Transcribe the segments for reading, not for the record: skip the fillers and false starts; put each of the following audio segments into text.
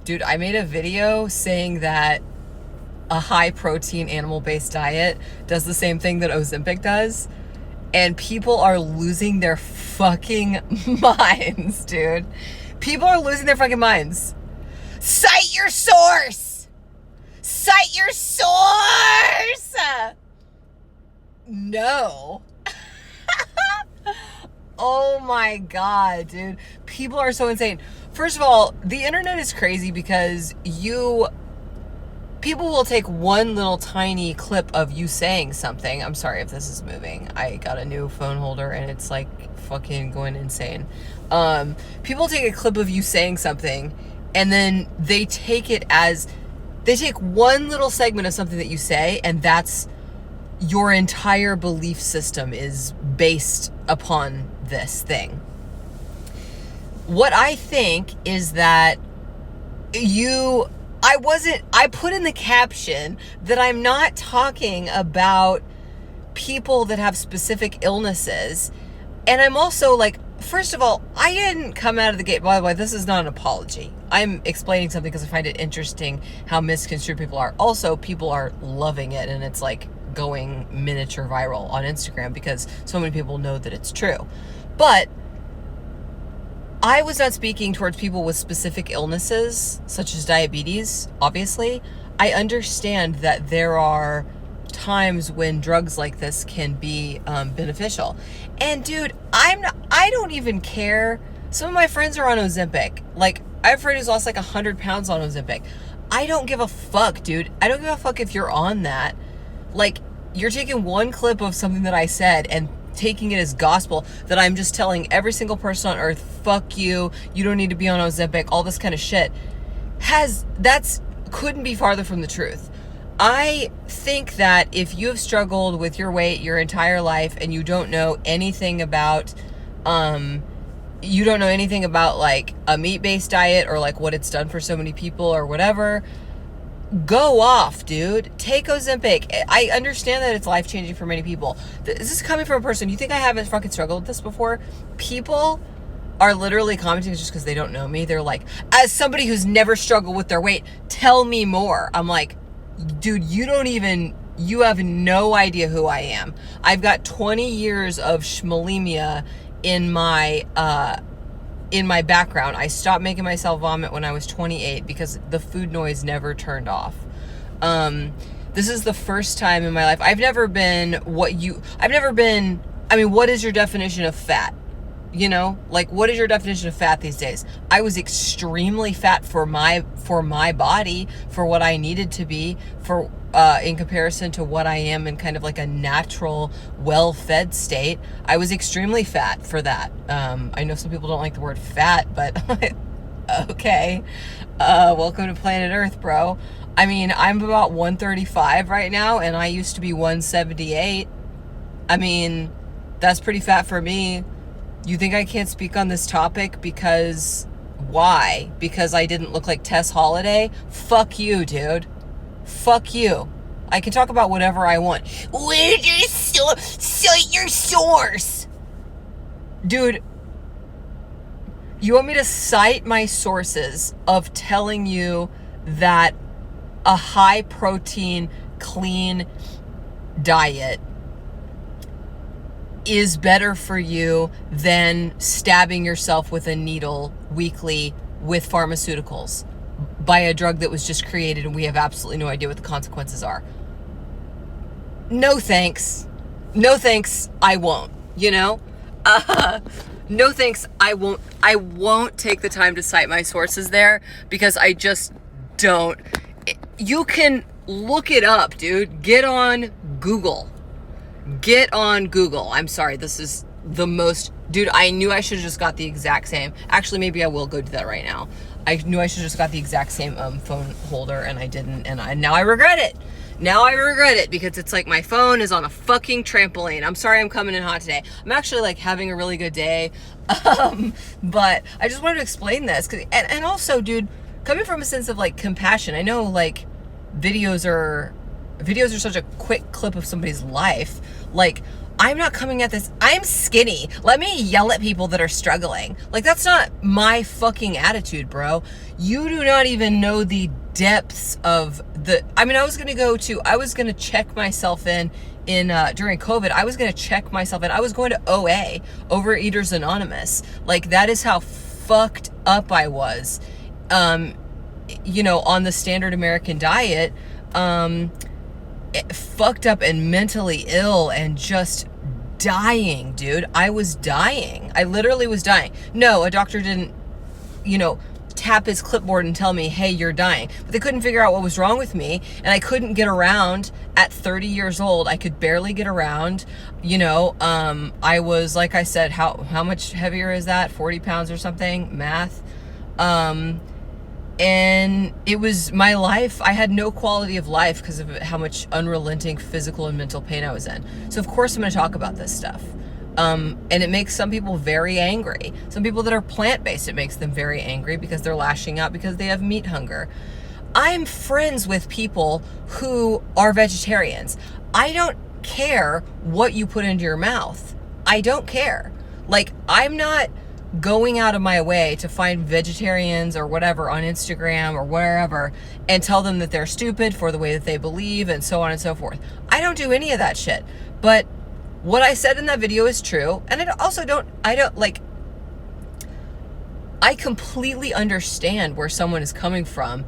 Dude, I made a video saying that a high protein animal based diet does the same thing that Ozempic does. And people are losing their fucking minds, dude. People are losing their fucking minds. Cite your source! Cite your source! No. Oh my God, dude. People are so insane. First of all, the internet is crazy because people will take one little tiny clip of you saying something. I'm sorry if this is moving. I got a new phone holder and it's like fucking going insane. People take a clip of you saying something and then they take one little segment of something that you say, and that's your entire belief system is based upon this thing. What I think is that I put in the caption that I'm not talking about people that have specific illnesses. And I'm also like, first of all, I didn't come out of the gate. By the way, this is not an apology. I'm explaining something because I find it interesting how misconstrued people are. Also, people are loving it, and it's like going miniature viral on Instagram because so many people know that it's true. But I was not speaking towards people with specific illnesses, such as diabetes, obviously. I understand that there are times when drugs like this can be beneficial. And dude, I don't even care. Some of my friends are on Ozempic. Like, I have a friend who's lost like 100 pounds on Ozempic. I don't give a fuck, dude. I don't give a fuck if you're on that. Like, you're taking one clip of something that I said and taking it as gospel that I'm just telling every single person on earth, fuck you, you don't need to be on Ozempic, all this kind of shit. Couldn't be farther from the truth. I think that if you have struggled with your weight your entire life and you don't know anything about like a meat-based diet or like what it's done for so many people or whatever, go off, dude. Take Ozempic. I understand that it's life-changing for many people. This is coming from a person. You think I haven't fucking struggled with this before? People are literally commenting just because they don't know me. They're like, as somebody who's never struggled with their weight, tell me more. I'm like, dude, you have no idea who I am. I've got 20 years of schmolemia in my background. I stopped making myself vomit when I was 28 because the food noise never turned off. This is the first time in my life. What is your definition of fat? You know, like, what is your definition of fat these days? I was extremely fat for my body, for what I needed to be, in comparison to what I am in kind of like a natural, well-fed state. I was extremely fat for that. I know some people don't like the word fat, but okay. Welcome to planet Earth, bro. I mean, I'm about 135 right now, and I used to be 178. I mean, that's pretty fat for me. You think I can't speak on this topic because why? Because I didn't look like Tess Holiday? Fuck you, dude. Fuck you. I can talk about whatever I want. Where's your cite your source? Dude, you want me to cite my sources of telling you that a high protein, clean diet is better for you than stabbing yourself with a needle weekly with pharmaceuticals by a drug that was just created and we have absolutely no idea what the consequences are? No thanks. No thanks, I won't, you know? No thanks, I won't take the time to cite my sources there because I just don't. You can look it up, dude. Get on Google. I'm sorry, this is the most... Dude, I knew I should have just got the exact same... Actually, maybe I will go do that right now. I knew I should have just got the exact same phone holder, and I didn't, and now I regret it. Now I regret it, because it's like my phone is on a fucking trampoline. I'm sorry I'm coming in hot today. I'm actually, like, having a really good day. But I just wanted to explain this. And also, dude, coming from a sense of, like, compassion. I know, like, videos are such a quick clip of somebody's life. Like, I'm not coming at this. I'm skinny. Let me yell at people that are struggling. Like, that's not my fucking attitude, bro. You do not even know the depths of I was going to check myself in during COVID. I was going to check myself in. I was going to OA, Overeaters Anonymous. Like, that is how fucked up I was, on the standard American diet, fucked up and mentally ill and just dying, dude. I was dying. I literally was dying. No, a doctor didn't, tap his clipboard and tell me, hey, you're dying. But they couldn't figure out what was wrong with me, and I couldn't get around at 30 years old. I could barely get around. I was, like I said, how much heavier is that? 40 pounds or something? Math. And it was my life. I had no quality of life because of how much unrelenting physical and mental pain I was in. So of course I'm going to talk about this stuff. And it makes some people very angry. Some people that are plant-based, it makes them very angry because they're lashing out because they have meat hunger. I'm friends with people who are vegetarians. I don't care what you put into your mouth. I don't care. Like, I'm not going out of my way to find vegetarians or whatever on Instagram or wherever and tell them that they're stupid for the way that they believe and so on and so forth. I don't do any of that shit. But what I said in that video is true. And I completely understand where someone is coming from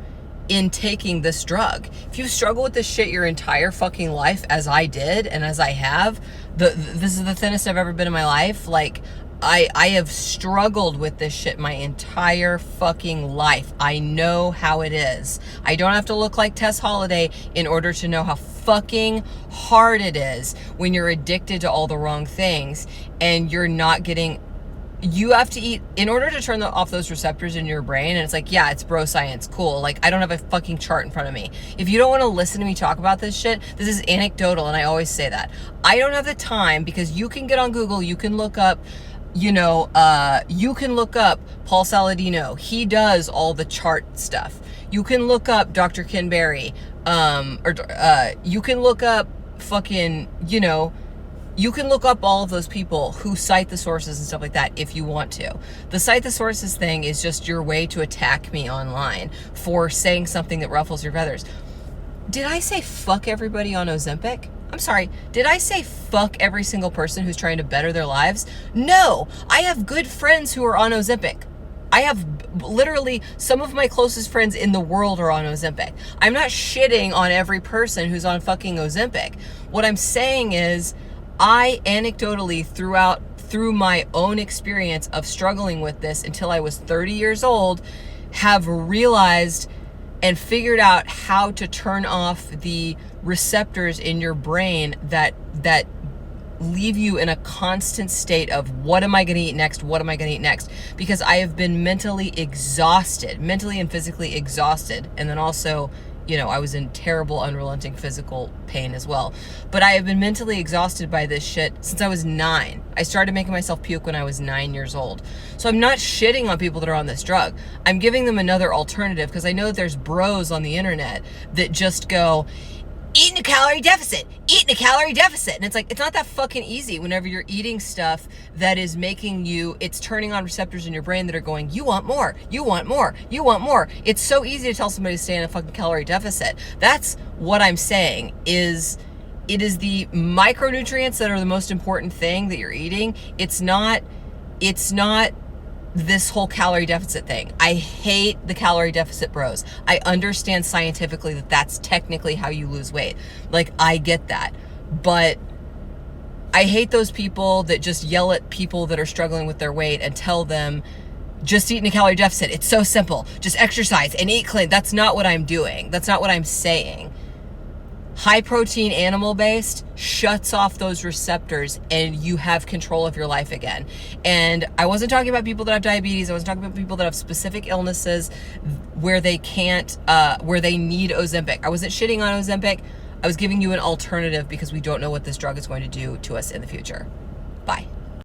in taking this drug. If you struggle with this shit your entire fucking life, as I did and as I have, this is the thinnest I've ever been in my life. Like, I have struggled with this shit my entire fucking life. I know how it is. I don't have to look like Tess Holliday in order to know how fucking hard it is when you're addicted to all the wrong things and you're not getting... You have to eat in order to turn off those receptors in your brain. And it's like, yeah, it's bro science. Cool. Like, I don't have a fucking chart in front of me. If you don't want to listen to me talk about this shit, this is anecdotal. And I always say that. I don't have the time, because you can get on Google, you can look up, you can look up Paul Saladino. He does all the chart stuff. You can look up Dr. Ken Berry. You can look up fucking, you can look up all of those people who cite the sources and stuff like that if you want to. The cite the sources thing is just your way to attack me online for saying something that ruffles your feathers. Did I say fuck everybody on Ozempic? I'm sorry, did I say fuck every single person who's trying to better their lives? No, I have good friends who are on Ozempic. I have literally some of my closest friends in the world are on Ozempic. I'm not shitting on every person who's on fucking Ozempic. What I'm saying is, I anecdotally through my own experience of struggling with this until I was 30 years old, have realized and figured out how to turn off the receptors in your brain that leave you in a constant state of, what am I going to eat next? What am I going to eat next? Because I have been mentally and physically exhausted. And then also, I was in terrible, unrelenting physical pain as well. But I have been mentally exhausted by this shit since I was 9. I started making myself puke when I was 9 years old. So I'm not shitting on people that are on this drug. I'm giving them another alternative, because I know that there's bros on the internet that just go, eat in a calorie deficit, eat in a calorie deficit. And it's like, it's not that fucking easy whenever you're eating stuff that is making you, it's turning on receptors in your brain that are going, you want more, you want more, you want more. It's so easy to tell somebody to stay in a fucking calorie deficit. That's what I'm saying is, it is the micronutrients that are the most important thing that you're eating. It's not this whole calorie deficit thing. I hate the calorie deficit bros. I understand scientifically that that's technically how you lose weight. Like, I get that. But I hate those people that just yell at people that are struggling with their weight and tell them, just eat in a calorie deficit. It's so simple. Just exercise and eat clean. That's not what I'm doing. That's not what I'm saying. High protein, animal based shuts off those receptors and you have control of your life again. And I wasn't talking about people that have diabetes. I wasn't talking about people that have specific illnesses where they can't, where they need Ozempic. I wasn't shitting on Ozempic. I was giving you an alternative because we don't know what this drug is going to do to us in the future.